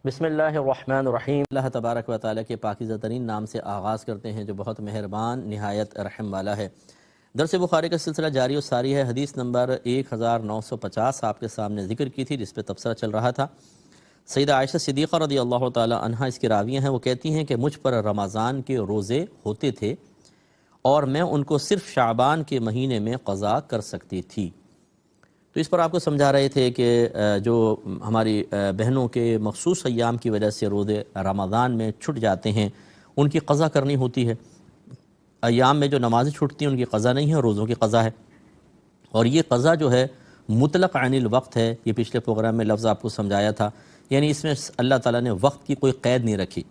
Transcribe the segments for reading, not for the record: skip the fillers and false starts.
بسم اللہ الرحمن الرحیم۔ اللہ تبارک و تعالیٰ کے پاکیزہ ترین نام سے آغاز کرتے ہیں جو بہت مہربان نہایت رحم والا ہے۔ درس بخاری کا سلسلہ جاری و ساری ہے۔ حدیث نمبر 1950 آپ کے سامنے ذکر کی تھی، جس پہ تبصرہ چل رہا تھا۔ سیدہ عائشہ صدیقہ رضی اللہ تعالی عنہا اس کی راویہ ہیں، وہ کہتی ہیں کہ مجھ پر رمضان کے روزے ہوتے تھے اور میں ان کو صرف شعبان کے مہینے میں قضا کر سکتی تھی۔ تو اس پر آپ کو سمجھا رہے تھے کہ جو ہماری بہنوں کے مخصوص ایام کی وجہ سے روزے رمضان میں چھٹ جاتے ہیں، ان کی قضا کرنی ہوتی ہے۔ ایام میں جو نمازیں چھٹتی ہیں ان کی قضا نہیں ہے، روزوں کی قضا ہے۔ اور یہ قضا جو ہے مطلق عن الوقت ہے۔ یہ پچھلے پروگرام میں لفظ آپ کو سمجھایا تھا، یعنی اس میں اللہ تعالیٰ نے وقت کی کوئی قید نہیں رکھی۔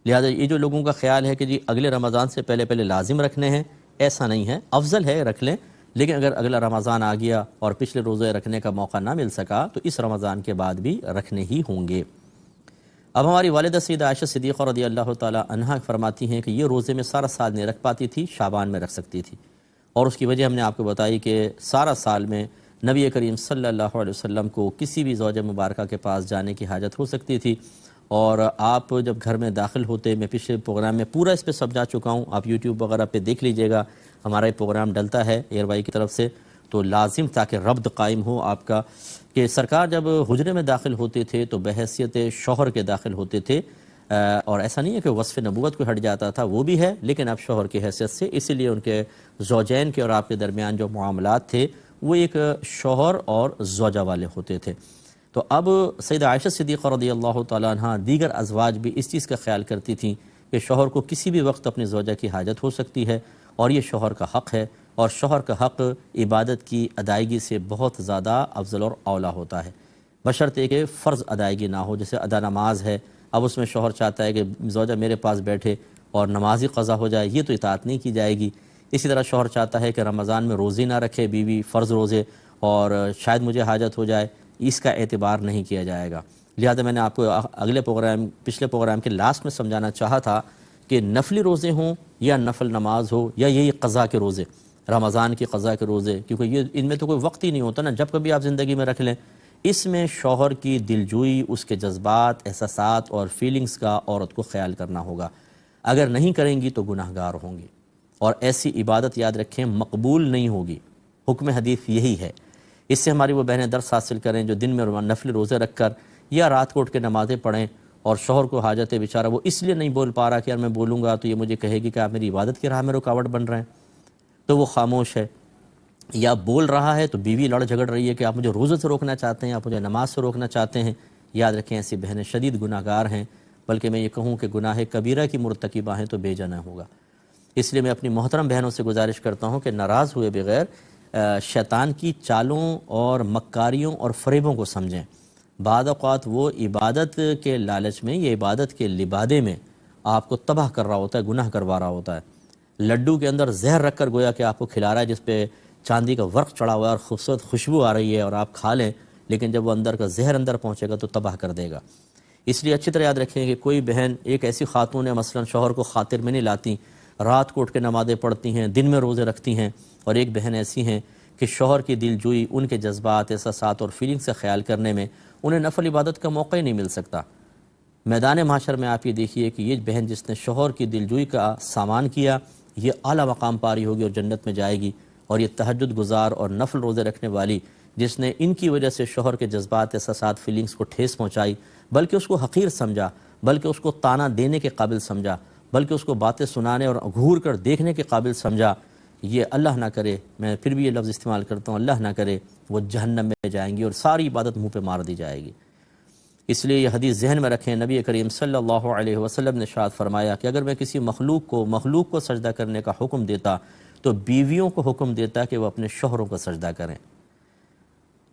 لہذا یہ جو لوگوں کا خیال ہے کہ جی اگلے رمضان سے پہلے لازم رکھنے ہیں، ایسا نہیں ہے۔ افضل ہے رکھ لیں، لیکن اگر اگلا رمضان آ گیا اور پچھلے روزے رکھنے کا موقع نہ مل سکا تو اس رمضان کے بعد بھی رکھنے ہی ہوں گے۔ اب ہماری والدہ سیدہ عائشہ صدیقہ رضی اللہ تعالی عنہا فرماتی ہیں کہ یہ روزے میں سارا سال نہیں رکھ پاتی تھی، شعبان میں رکھ سکتی تھی۔ اور اس کی وجہ ہم نے آپ کو بتائی کہ سارا سال میں نبی کریم صلی اللہ علیہ وسلم کو کسی بھی زوجہ مبارکہ کے پاس جانے کی حاجت ہو سکتی تھی، اور آپ جب گھر میں داخل ہوتے، میں پچھلے پروگرام میں پورا اس پہ سمجھا چکا ہوں، آپ یوٹیوب وغیرہ پہ دیکھ لیجئے گا، ہمارا یہ پروگرام ڈلتا ہے ایئر وائی کی طرف سے، تو لازم تاکہ ربط قائم ہو آپ کا کہ سرکار جب حجرے میں داخل ہوتے تھے تو بحیثیت شوہر کے داخل ہوتے تھے، اور ایسا نہیں ہے کہ وصف نبوت کو ہٹ جاتا تھا، وہ بھی ہے، لیکن اب شوہر کی حیثیت سے، اسی لیے ان کے زوجین کے اور آپ کے درمیان جو معاملات تھے وہ ایک شوہر اور زوجہ والے ہوتے تھے۔ تو اب سیدہ عائشہ صدیقہ رضی اللہ تعالیٰ عنہ دیگر ازواج بھی اس چیز کا خیال کرتی تھیں کہ شوہر کو کسی بھی وقت اپنی زوجہ کی حاجت ہو سکتی ہے، اور یہ شوہر کا حق ہے، اور شوہر کا حق عبادت کی ادائیگی سے بہت زیادہ افضل اور اولیٰ ہوتا ہے، بشرطے کہ فرض ادائیگی نہ ہو۔ جیسے ادا نماز ہے، اب اس میں شوہر چاہتا ہے کہ زوجہ میرے پاس بیٹھے اور نماز ہی قضا ہو جائے، یہ تو اطاعت نہیں کی جائے گی۔ اسی طرح شوہر چاہتا ہے کہ رمضان میں روزے نہ رکھے بیوی، فرض روزے، اور شاید مجھے حاجت ہو جائے، اس کا اعتبار نہیں کیا جائے گا۔ لہذا میں نے آپ کو پچھلے پروگرام کے لاسٹ میں سمجھانا چاہا تھا کہ نفلی روزے ہوں یا نفل نماز ہو یا یہی قضا کے روزے، رمضان کی قضا کے روزے، کیونکہ ان میں تو کوئی وقت ہی نہیں ہوتا نا، جب کبھی آپ زندگی میں رکھ لیں۔ اس میں شوہر کی دلجوئی، اس کے جذبات، احساسات اور فیلنگز کا عورت کو خیال کرنا ہوگا۔ اگر نہیں کریں گی تو گناہ گار ہوں گی، اور ایسی عبادت یاد رکھیں مقبول نہیں ہوگی۔ حکم حدیث یہی ہے۔ اس سے ہماری وہ بہنیں درس حاصل کریں جو دن میں نفل روزے رکھ کر یا رات کو اٹھ کے نمازیں پڑھیں، اور شوہر کو حاجت ہے بیچارہ، وہ اس لیے نہیں بول پا رہا کہ یار میں بولوں گا تو یہ مجھے کہے گی کہ آپ میری عبادت کی راہ میں رکاوٹ بن رہے ہیں، تو وہ خاموش ہے، یا بول رہا ہے تو بیوی لڑ جھگڑ رہی ہے کہ آپ مجھے روزے سے روکنا چاہتے ہیں، آپ مجھے نماز سے روکنا چاہتے ہیں۔ یاد رکھیں ایسی بہنیں شدید گناہ گار ہیں، بلکہ میں یہ کہوں کہ گناہ کبیرہ کی مرتکبہ ہیں تو بے جانا ہوگا۔ اس لیے میں اپنی محترم بہنوں سے گزارش کرتا ہوں کہ ناراض ہوئے بغیر شیطان کی چالوں اور مکاریوں اور فریبوں کو سمجھیں۔ بعض اوقات وہ عبادت کے لالچ میں، یہ عبادت کے لبادے میں آپ کو تباہ کر رہا ہوتا ہے، گناہ کروا رہا ہوتا ہے۔ لڈو کے اندر زہر رکھ کر گویا کہ آپ کو کھلا رہا ہے، جس پہ چاندی کا ورق چڑھا ہوا ہے اور خوبصورت خوشبو آ رہی ہے، اور آپ کھا لیں، لیکن جب وہ اندر کا زہر اندر پہنچے گا تو تباہ کر دے گا۔ اس لیے اچھی طرح یاد رکھیں کہ کوئی بہن، ایک ایسی خاتون ہے مثلا شوہر کو خاطر میں نہیں لاتی، رات کو اٹھ کے نمازیں پڑھتی ہیں، دن میں روزے رکھتی ہیں، اور ایک بہن ایسی ہیں کہ شوہر کی دل جوئی، ان کے جذبات، احساسات اور فیلنگ سے خیال کرنے میں انہیں نفل عبادت کا موقع ہی نہیں مل سکتا۔ میدان محشر میں آپ یہ دیکھیے کہ یہ بہن جس نے شوہر کی دل جوئی کا سامان کیا، یہ اعلیٰ مقام پاری ہوگی اور جنت میں جائے گی۔ اور یہ تہجد گزار اور نفل روزے رکھنے والی جس نے ان کی وجہ سے شوہر کے جذبات، احساسات، فیلنگز کو ٹھیس پہنچائی، بلکہ اس کو حقیر سمجھا، بلکہ اس کو طعنہ دینے کے قابل سمجھا، بلکہ اس کو باتیں سنانے اور گھور کر دیکھنے کے قابل سمجھا، یہ اللہ نہ کرے، میں پھر بھی یہ لفظ استعمال کرتا ہوں، اللہ نہ کرے وہ جہنم میں جائیں گی اور ساری عبادت منہ پہ مار دی جائے گی۔ اس لیے یہ حدیث ذہن میں رکھیں، نبی کریم صلی اللہ علیہ وسلم نے ارشاد فرمایا کہ اگر میں کسی مخلوق کو سجدہ کرنے کا حکم دیتا تو بیویوں کو حکم دیتا کہ وہ اپنے شوہروں کو سجدہ کریں۔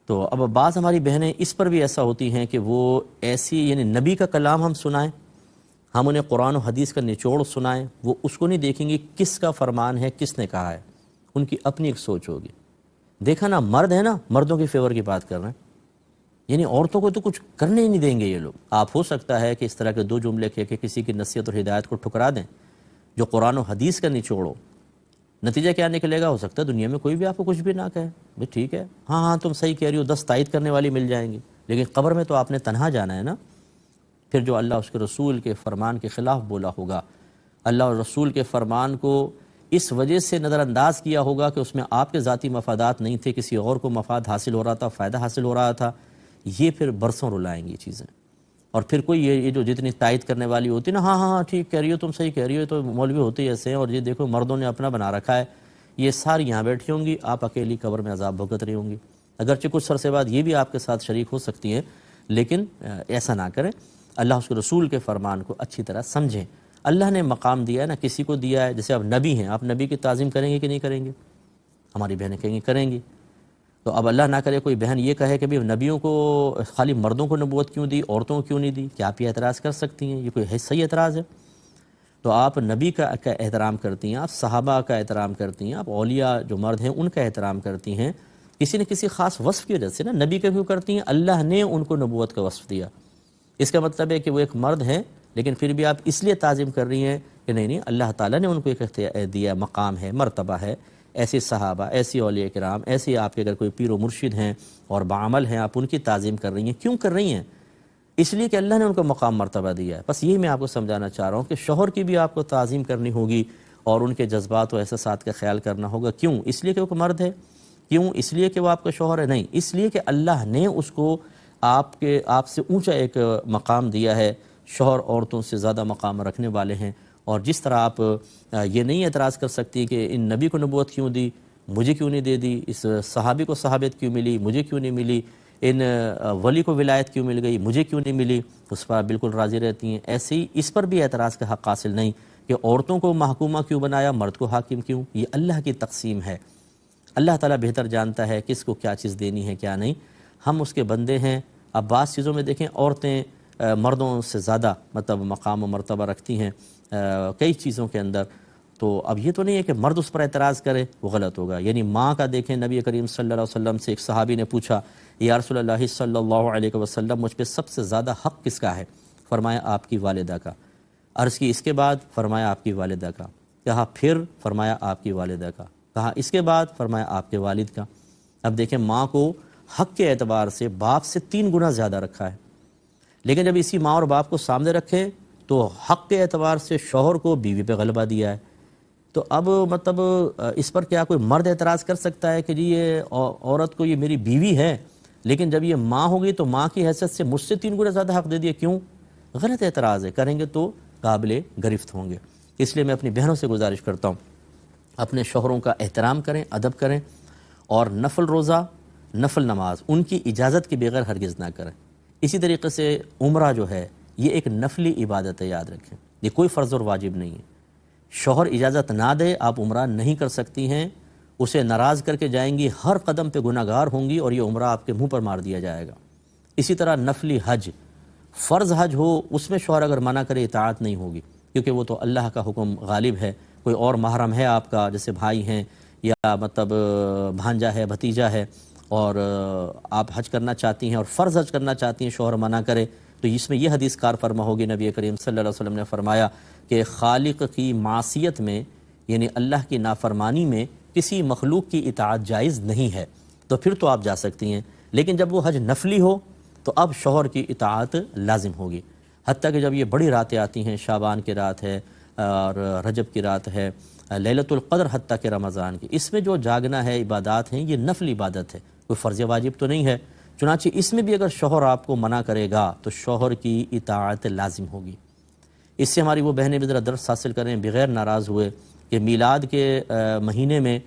تو اب بعض ہماری بہنیں اس پر بھی ایسا ہوتی ہیں کہ وہ ایسی، یعنی نبی کا کلام ہم سنائیں، ہم انہیں قرآن و حدیث کا نچوڑ سنائیں، وہ اس کو نہیں دیکھیں گی کس کا فرمان ہے، کس نے کہا ہے، ان کی اپنی ایک سوچ ہوگی۔ دیکھا نا، مرد ہے نا، مردوں کی فیور کی بات کر رہے ہیں، یعنی عورتوں کو تو کچھ کرنے ہی نہیں دیں گے یہ لوگ۔ آپ ہو سکتا ہے کہ اس طرح کے دو جملے کہہ کے کسی کی نصیحت اور ہدایت کو ٹھکرا دیں جو قرآن و حدیث کا نچوڑ ہو۔ نتیجہ کیا نکلے گا؟ ہو سکتا ہے دنیا میں کوئی بھی آپ کو کچھ بھی نہ کہے، بھئی ٹھیک ہے، ہاں تم صحیح کہہ رہی ہو، 10 تائید کرنے والی مل جائیں گی، لیکن قبر میں تو آپ نے تنہا جانا ہے نا۔ پھر جو اللہ اس کے رسول کے فرمان کے خلاف بولا ہوگا، اللہ اور رسول کے فرمان کو اس وجہ سے نظر انداز کیا ہوگا کہ اس میں آپ کے ذاتی مفادات نہیں تھے، کسی اور کو مفاد حاصل ہو رہا تھا، فائدہ حاصل ہو رہا تھا، یہ پھر برسوں رلائیں گی چیزیں۔ اور پھر کوئی یہ جو جتنی تائید کرنے والی ہوتی ہے نا، ہاں ہاں ہاں ٹھیک کہہ رہی ہو، تم صحیح کہہ رہی ہو، تو مولوی ہوتے ہی ایسے ہیں، اور یہ دیکھو مردوں نے اپنا بنا رکھا ہے، یہ ساری یہاں بیٹھی ہوں گی، آپ اکیلی قبر میں عذاب بھگت رہی ہوں گی۔ اگرچہ کچھ عرصے بعد یہ بھی آپ کے ساتھ شریک ہو سکتی ہیں، لیکن ایسا نہ کریں، اللہ اس کے رسول کے فرمان کو اچھی طرح سمجھیں۔ اللہ نے مقام دیا ہے نا، کسی کو دیا ہے، جیسے آپ نبی ہیں، آپ نبی کی تعظیم کریں گے کہ نہیں کریں گے؟ ہماری بہنیں کہیں گی کریں گی۔ تو اب اللہ نہ کرے کوئی بہن یہ کہے کہ بھی نبیوں کو خالی مردوں کو نبوت کیوں دی، عورتوں کو کیوں نہیں دی؟ کیا آپ یہ اعتراض کر سکتی ہیں؟ یہ کوئی صحیح اعتراض ہے؟ تو آپ نبی کا احترام کرتی ہیں، آپ صحابہ کا احترام کرتی ہیں، آپ اولیاء جو مرد ہیں ان کا احترام کرتی ہیں، کسی نہ کسی خاص وصف کی وجہ سے نا۔ نبی کا کیوں کرتی ہیں؟ اللہ نے ان کو نبوت کا وصف دیا، اس کا مطلب ہے کہ وہ ایک مرد ہیں، لیکن پھر بھی آپ اس لیے تعظیم کر رہی ہیں کہ نہیں اللہ تعالیٰ نے ان کو ایک دیا، مقام ہے، مرتبہ ہے۔ ایسے صحابہ، ایسی اولیاء کرام، ایسے آپ کے اگر کوئی پیر و مرشد ہیں اور بعمل ہیں، آپ ان کی تعظیم کر رہی ہیں، کیوں کر رہی ہیں؟ اس لیے کہ اللہ نے ان کو مقام مرتبہ دیا ہے۔ بس یہی میں آپ کو سمجھانا چاہ رہا ہوں کہ شوہر کی بھی آپ کو تعظیم کرنی ہوگی اور ان کے جذبات و احساسات کا خیال کرنا ہوگا۔ کیوں؟ اس لیے کہ وہ مرد ہے؟ کیوں؟ اس لیے کہ وہ آپ کا شوہر ہے؟ نہیں، اس لیے کہ اللہ نے اس کو آپ سے اونچا ایک مقام دیا ہے۔ شوہر عورتوں سے زیادہ مقام رکھنے والے ہیں، اور جس طرح آپ یہ نہیں اعتراض کر سکتی کہ ان نبی کو نبوت کیوں دی، مجھے کیوں نہیں دے دی، اس صحابی کو صحابیت کیوں ملی، مجھے کیوں نہیں ملی، ان ولی کو ولایت کیوں مل گئی، مجھے کیوں نہیں ملی، اس پر آپ بالکل راضی رہتی ہیں۔ ایسے ہی اس پر بھی اعتراض کا حق حاصل نہیں کہ عورتوں کو محکومہ کیوں بنایا، مرد کو حاکم کیوں۔ یہ اللہ کی تقسیم ہے، اللہ تعالیٰ بہتر جانتا ہے کس کو کیا چیز دینی ہے کیا نہیں، ہم اس کے بندے ہیں۔ اب بعض چیزوں میں دیکھیں عورتیں مردوں سے زیادہ مطلب مقام و مرتبہ رکھتی ہیں کئی چیزوں کے اندر، تو اب یہ تو نہیں ہے کہ مرد اس پر اعتراض کرے، وہ غلط ہوگا۔ یعنی ماں کا دیکھیں، نبی کریم صلی اللہ علیہ وسلم سے ایک صحابی نے پوچھا، یا رسول اللہ صلی اللہ علیہ وسلم مجھ پہ سب سے زیادہ حق کس کا ہے؟ فرمایا آپ کی والدہ کا۔ عرض کی اس کے بعد؟ فرمایا آپ کی والدہ کا۔ کہا پھر؟ فرمایا آپ کی والدہ کا۔ کہا اس کے بعد؟ فرمایا آپ کے والد کا۔ اب دیکھیں ماں کو حق کے اعتبار سے باپ سے 3 گنا زیادہ رکھا ہے، لیکن جب اسی ماں اور باپ کو سامنے رکھے تو حق کے اعتبار سے شوہر کو بیوی پہ غلبہ دیا ہے۔ تو اب مطلب اس پر کیا کوئی مرد اعتراض کر سکتا ہے کہ جی یہ عورت کو یہ میری بیوی ہے، لیکن جب یہ ماں ہوگی تو ماں کی حیثیت سے مجھ سے 3 گنا زیادہ حق دے دیا؟ کیوں؟ غلط اعتراض ہے، کریں گے تو قابل گرفت ہوں گے۔ اس لیے میں اپنی بہنوں سے گزارش کرتا ہوں اپنے شوہروں کا احترام کریں، ادب کریں، اور نفل روزہ، نفل نماز ان کی اجازت کے بغیر ہرگز نہ کریں۔ اسی طریقے سے عمرہ جو ہے یہ ایک نفلی عبادت ہے، یاد رکھیں، یہ کوئی فرض اور واجب نہیں ہے۔ شوہر اجازت نہ دے آپ عمرہ نہیں کر سکتی ہیں، اسے ناراض کر کے جائیں گی، ہر قدم پہ گناہ گار ہوں گی، اور یہ عمرہ آپ کے منہ پر مار دیا جائے گا۔ اسی طرح نفلی حج، فرض حج ہو اس میں شوہر اگر منع کرے اطاعت نہیں ہوگی، کیونکہ وہ تو اللہ کا حکم غالب ہے۔ کوئی اور محرم ہے آپ کا، جیسے بھائی ہیں یا مطلب بھانجا ہے، بھتیجا ہے، اور آپ حج کرنا چاہتی ہیں اور فرض حج کرنا چاہتی ہیں، شوہر منع کرے، تو اس میں یہ حدیث کار فرما ہوگی، نبی کریم صلی اللہ علیہ وسلم نے فرمایا کہ خالق کی معصیت میں، یعنی اللہ کی نافرمانی میں کسی مخلوق کی اطاعت جائز نہیں ہے، تو پھر تو آپ جا سکتی ہیں۔ لیکن جب وہ حج نفلی ہو تو اب شوہر کی اطاعت لازم ہوگی، حتیٰ کہ جب یہ بڑی راتیں آتی ہیں، شعبان کی رات ہے اور رجب کی رات ہے، لیلۃ القدر حتیٰ کہ رمضان کی، اس میں جو جاگنا ہے، عبادات ہیں، یہ نفل عبادت ہے، کوئی فرض واجب تو نہیں ہے۔ چنانچہ اس میں بھی اگر شوہر آپ کو منع کرے گا تو شوہر کی اطاعت لازم ہوگی۔ اس سے ہماری وہ بہنیں بھی ذرا درس حاصل کریں بغیر ناراض ہوئے کہ میلاد کے مہینے میں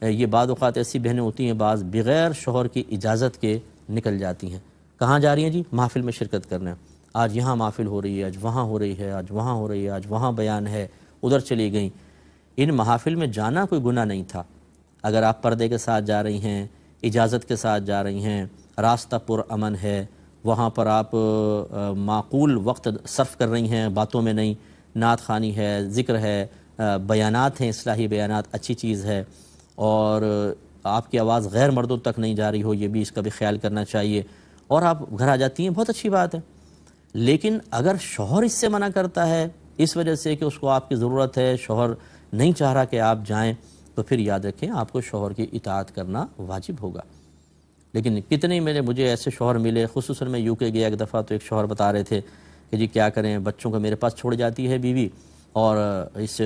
یہ بعض اوقات ایسی بہنیں ہوتی ہیں، بعض بغیر شوہر کی اجازت کے نکل جاتی ہیں۔ کہاں جا رہی ہیں؟ جی محفل میں شرکت کرنا ہے، آج یہاں محفل ہو رہی ہے، آج وہاں ہو رہی ہے، آج وہاں ہو رہی ہے، آج وہاں بیان ہے، ادھر چلی گئیں۔ ان محافل میں جانا کوئی گناہ نہیں تھا، اگر آپ پردے کے ساتھ جا رہی ہیں، اجازت کے ساتھ جا رہی ہیں، راستہ پر امن ہے، وہاں پر آپ معقول وقت صرف کر رہی ہیں، باتوں میں نہیں، نعت خوانی ہے، ذکر ہے، بیانات ہیں، اصلاحی بیانات، اچھی چیز ہے، اور آپ کی آواز غیر مردوں تک نہیں جا رہی ہو، یہ بھی اس کا بھی خیال کرنا چاہیے، اور آپ گھر آ جاتی ہیں، بہت اچھی بات ہے۔ لیکن اگر شوہر اس سے منع کرتا ہے اس وجہ سے کہ اس کو آپ کی ضرورت ہے، شوہر نہیں چاہ رہا کہ آپ جائیں، تو پھر یاد رکھیں آپ کو شوہر کی اطاعت کرنا واجب ہوگا۔ لیکن کتنے مجھے ایسے شوہر ملے، خصوصاً میں UK گیا ایک دفعہ، تو ایک شوہر بتا رہے تھے کہ جی کیا کریں، بچوں کو میرے پاس چھوڑ جاتی ہے بیوی، اور اس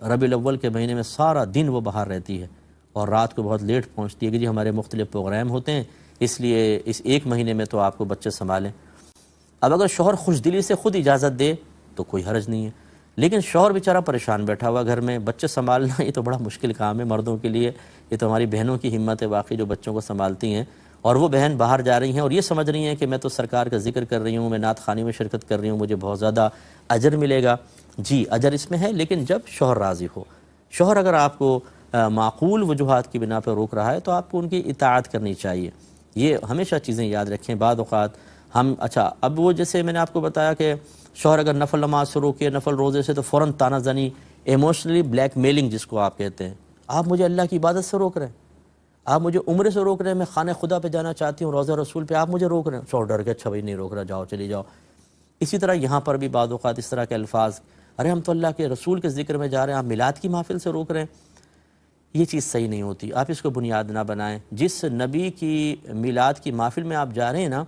ربیع الاول کے مہینے میں سارا دن وہ باہر رہتی ہے اور رات کو بہت لیٹ پہنچتی ہے کہ جی ہمارے مختلف پروگرام ہوتے ہیں، اس لیے اس ایک مہینے میں تو آپ کو بچے سنبھالیں۔ اب اگر شوہر خوش دلی سے خود اجازت دے تو کوئی حرج نہیں ہے، لیکن شوہر بیچارہ پریشان بیٹھا ہوا گھر میں، بچے سنبھالنا یہ تو بڑا مشکل کام ہے مردوں کے لیے۔ یہ تو ہماری بہنوں کی ہمت ہے واقعی جو بچوں کو سنبھالتی ہیں، اور وہ بہن باہر جا رہی ہیں اور یہ سمجھ رہی ہیں کہ میں تو سرکار کا ذکر کر رہی ہوں، میں نعت خوانی میں شرکت کر رہی ہوں، مجھے بہت زیادہ اجر ملے گا۔ جی اجر اس میں ہے، لیکن جب شوہر راضی ہو۔ شوہر اگر آپ کو معقول وجوہات کی بنا پر روک رہا ہے تو آپ کو ان کی اطاعت کرنی چاہیے۔ یہ ہمیشہ چیزیں یاد رکھیں۔ بعض اوقات ہم اب وہ جیسے میں نے آپ کو بتایا کہ شوہر اگر نفل نماز سے روکے، نفل روزے سے، تو فوراً تانا زنی، ایموشنلی بلیک میلنگ جس کو آپ کہتے ہیں، آپ مجھے اللہ کی عبادت سے روک رہے ہیں، آپ مجھے عمرے سے روک رہے ہیں، میں خانہ خدا پہ جانا چاہتی ہوں، روضہ رسول پہ آپ مجھے روک رہے ہیں۔ شوہر ڈر کے اچھا بھائی نہیں روک رہا، جاؤ چلی جاؤ۔ اسی طرح یہاں پر بھی بعض اوقات اس طرح کے الفاظ، ارے ہم تو اللہ کے رسول کے ذکر میں جا رہے ہیں، آپ میلاد کی محفل سے روک رہے ہیں، یہ چیز صحیح نہیں ہوتی۔ آپ اس کو بنیاد نہ بنائیں۔ جس نبی کی میلاد کی محفل میں آپ جا رہے ہیں نا،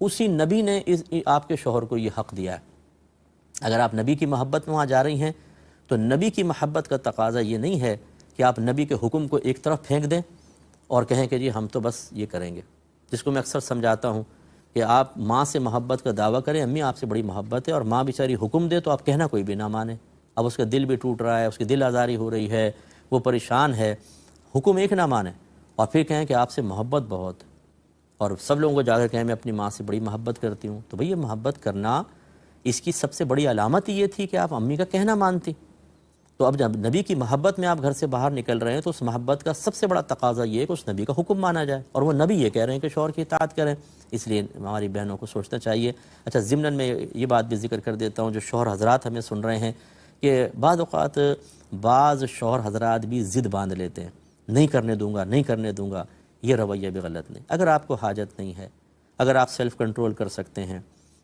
اسی نبی نے آپ کے شوہر کو یہ حق دیا ہے۔ اگر آپ نبی کی محبت میں وہاں جا رہی ہیں تو نبی کی محبت کا تقاضا یہ نہیں ہے کہ آپ نبی کے حکم کو ایک طرف پھینک دیں اور کہیں کہ جی ہم تو بس یہ کریں گے، جس کو میں اکثر سمجھاتا ہوں کہ آپ ماں سے محبت کا دعویٰ کریں، امی آپ سے بڑی محبت ہے، اور ماں بیچاری حکم دے تو آپ کہنا کوئی بھی نہ مانے، اب اس کا دل بھی ٹوٹ رہا ہے، اس کی دل آزاری ہو رہی ہے، وہ پریشان ہے، حکم ایک نہ مانے اور پھر کہیں کہ آپ سے محبت بہت، اور سب لوگوں کو جا کر کہیں میں اپنی ماں سے بڑی محبت کرتی ہوں، تو بھئی یہ محبت کرنا، اس کی سب سے بڑی علامت یہ تھی کہ آپ امی کا کہنا مانتی۔ تو اب جب نبی کی محبت میں آپ گھر سے باہر نکل رہے ہیں تو اس محبت کا سب سے بڑا تقاضا یہ ہے کہ اس نبی کا حکم مانا جائے، اور وہ نبی یہ کہہ رہے ہیں کہ شوہر کی اطاعت کریں، اس لیے ہماری بہنوں کو سوچنا چاہیے۔ اچھا ضمناً میں یہ بات بھی ذکر کر دیتا ہوں، جو شوہر حضرات ہمیں سن رہے ہیں، کہ بعض اوقات بعض شوہر حضرات بھی ضد باندھ لیتے ہیں، نہیں کرنے دوں گا، نہیں کرنے دوں گا۔ یہ رویہ بھی غلط نہیں۔ اگر آپ کو حاجت نہیں ہے، اگر آپ سیلف کنٹرول کر سکتے ہیں،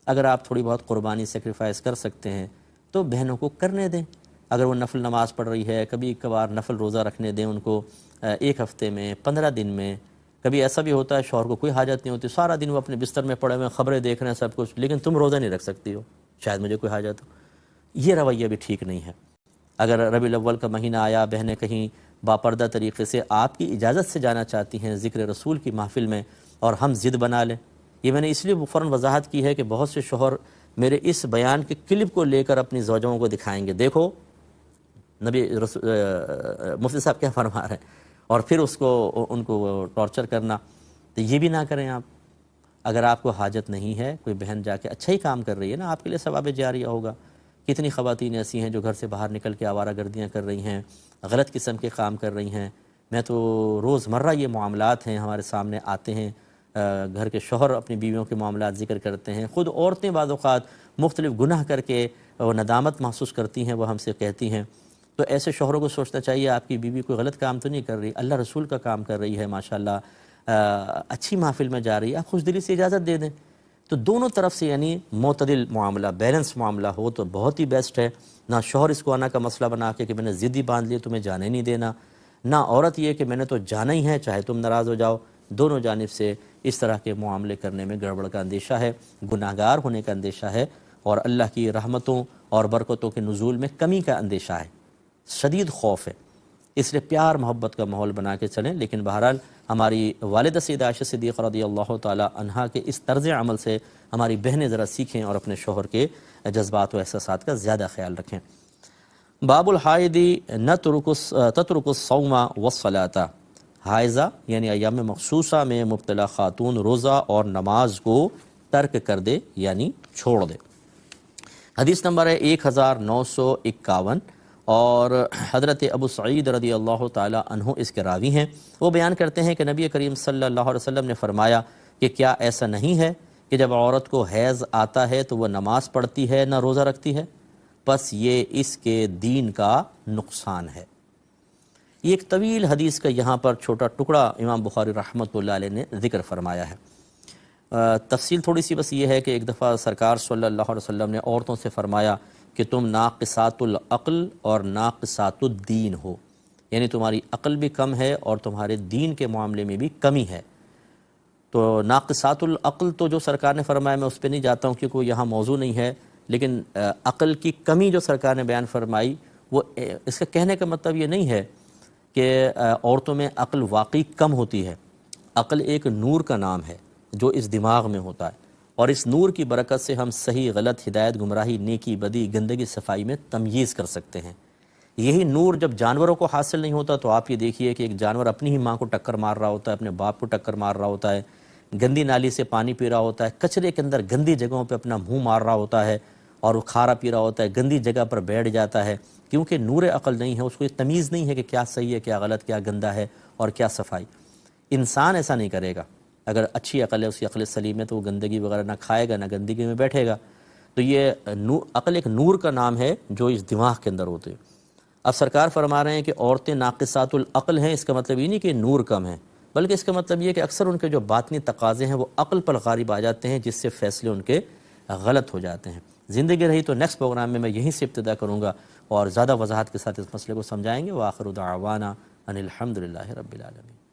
اگر آپ تھوڑی بہت قربانی سیکریفائس کر سکتے ہیں تو بہنوں کو کرنے دیں۔ اگر وہ نفل نماز پڑھ رہی ہے، کبھی کبھار نفل روزہ رکھنے دیں ان کو، ایک ہفتے میں، 15 دن میں۔ کبھی ایسا بھی ہوتا ہے شوہر کو کوئی حاجت نہیں ہوتی، سارا دن وہ اپنے بستر میں پڑے ہوئے خبریں دیکھ رہے ہیں سب کچھ، لیکن تم روزہ نہیں رکھ سکتی ہو، شاید مجھے کوئی حاجت ہو۔ یہ رویہ بھی ٹھیک نہیں ہے۔ اگر ربیع الاول کا مہینہ آیا، بہنیں کہیں باپردہ طریقے سے آپ کی اجازت سے جانا چاہتی ہیں ذکر رسول کی محفل میں، اور ہم ضد بنا لیں، یہ میں نے اس لیے فوراً وضاحت کی ہے کہ بہت سے شوہر میرے اس بیان کے کلپ کو لے کر اپنی زوجوں کو دکھائیں گے، دیکھو مفتی صاحب کیا فرما رہے ہیں، اور پھر ان کو ٹارچر کرنا۔ تو یہ بھی نہ کریں آپ۔ اگر آپ کو حاجت نہیں ہے، کوئی بہن جا کے اچھا ہی کام کر رہی ہے نا، آپ کے لیے ثواب جاریہ ہوگا۔ کتنی خواتین ایسی ہیں جو گھر سے باہر نکل کے آوارہ گردیاں کر رہی ہیں، غلط قسم کے کام کر رہی ہیں۔ میں تو روزمرہ یہ معاملات ہیں ہمارے سامنے آتے ہیں، گھر کے شوہر اپنی بیویوں کے معاملات ذکر کرتے ہیں، خود عورتیں بعض اوقات مختلف گناہ کر کے وہ ندامت محسوس کرتی ہیں، وہ ہم سے کہتی ہیں۔ تو ایسے شوہروں کو سوچنا چاہیے آپ کی بیوی کوئی غلط کام تو نہیں کر رہی، اللہ رسول کا کام کر رہی ہے، ماشاءاللہ اچھی محفل میں جا رہی ہے، آپ خوش دلی سے اجازت دے دیں۔ تو دونوں طرف سے یعنی معتدل معاملہ، بیلنس معاملہ ہو تو بہت ہی بیسٹ ہے۔ نہ شوہر اس کو آنا کا مسئلہ بنا کے کہ میں نے ضد ہی باندھ لی تمہیں جانے نہیں دینا، نہ عورت یہ کہ میں نے تو جانا ہی ہے چاہے تم ناراض ہو جاؤ۔ دونوں جانب سے اس طرح کے معاملے کرنے میں گڑبڑ کا اندیشہ ہے، گناہگار ہونے کا اندیشہ ہے، اور اللہ کی رحمتوں اور برکتوں کے نزول میں کمی کا اندیشہ ہے، شدید خوف ہے۔ اس لیے پیار محبت کا ماحول بنا کے چلیں۔ لیکن بہرحال ہماری والدہ سیدہ عائشہ صدیقہ رضی اللہ تعالی عنہا کے اس طرز عمل سے ہماری بہنیں ذرا سیکھیں اور اپنے شوہر کے جذبات و احساسات کا زیادہ خیال رکھیں۔ باب الحائض تترک الصوم والصلاۃ، حائضہ یعنی ایام مخصوصہ میں مبتلا خاتون روزہ اور نماز کو ترک کر دے یعنی چھوڑ دے۔ حدیث نمبر ہے 1951، اور حضرت ابو سعید رضی اللہ تعالی عنہ اس کے راوی ہیں۔ وہ بیان کرتے ہیں کہ نبی کریم صلی اللہ علیہ وسلم نے فرمایا کہ کیا ایسا نہیں ہے کہ جب عورت کو حیض آتا ہے تو وہ نماز پڑھتی ہے نہ روزہ رکھتی ہے، پس یہ اس کے دین کا نقصان ہے۔ یہ ایک طویل حدیث کا یہاں پر چھوٹا ٹکڑا امام بخاری رحمۃ اللہ علیہ نے ذکر فرمایا ہے۔ تفصیل تھوڑی سی بس یہ ہے کہ ایک دفعہ سرکار صلی اللہ علیہ وسلم نے عورتوں سے فرمایا کہ تم ناقصات العقل اور ناقصات الدین ہو، یعنی تمہاری عقل بھی کم ہے اور تمہارے دین کے معاملے میں بھی کمی ہے۔ تو ناقصات العقل تو جو سرکار نے فرمایا میں اس پہ نہیں جاتا ہوں کیونکہ وہ یہاں موضوع نہیں ہے، لیکن عقل کی کمی جو سرکار نے بیان فرمائی وہ اس کا کہنے کا مطلب یہ نہیں ہے کہ عورتوں میں عقل واقعی کم ہوتی ہے۔ عقل ایک نور کا نام ہے جو اس دماغ میں ہوتا ہے، اور اس نور کی برکت سے ہم صحیح غلط، ہدایت گمراہی، نیکی بدی، گندگی صفائی میں تمییز کر سکتے ہیں۔ یہی نور جب جانوروں کو حاصل نہیں ہوتا تو آپ یہ دیکھیے کہ ایک جانور اپنی ہی ماں کو ٹکر مار رہا ہوتا ہے، اپنے باپ کو ٹکر مار رہا ہوتا ہے، گندی نالی سے پانی پی رہا ہوتا ہے، کچرے کے اندر گندی جگہوں پہ اپنا منہ مار رہا ہوتا ہے، اور وہ کھارا پی رہا ہوتا ہے، گندی جگہ پر بیٹھ جاتا ہے، کیونکہ نور عقل نہیں ہے، اس کو یہ تمیز نہیں ہے کہ کیا صحیح ہے، کیا غلط، کیا گندہ ہے اور کیا صفائی۔ انسان ایسا نہیں کرے گا، اگر اچھی عقل ہے، اس کی عقل سلیم ہے تو وہ گندگی وغیرہ نہ کھائے گا، نہ گندگی میں بیٹھے گا۔ تو یہ عقل ایک نور کا نام ہے جو اس دماغ کے اندر ہوتے ہیں۔ اب سرکار فرما رہے ہیں کہ عورتیں ناقصات العقل ہیں، اس کا مطلب یہ نہیں کہ نور کم ہے، بلکہ اس کا مطلب یہ کہ اکثر ان کے جو باطنی تقاضے ہیں وہ عقل پر غالب آ جاتے ہیں، جس سے فیصلے ان کے غلط ہو جاتے ہیں۔ زندگی رہی تو نیکسٹ پروگرام میں یہیں سے ابتدا کروں گا اور زیادہ وضاحت کے ساتھ اس مسئلے کو سمجھائیں گے۔ وآخر دعوانا ان الحمدللہ رب العالمین۔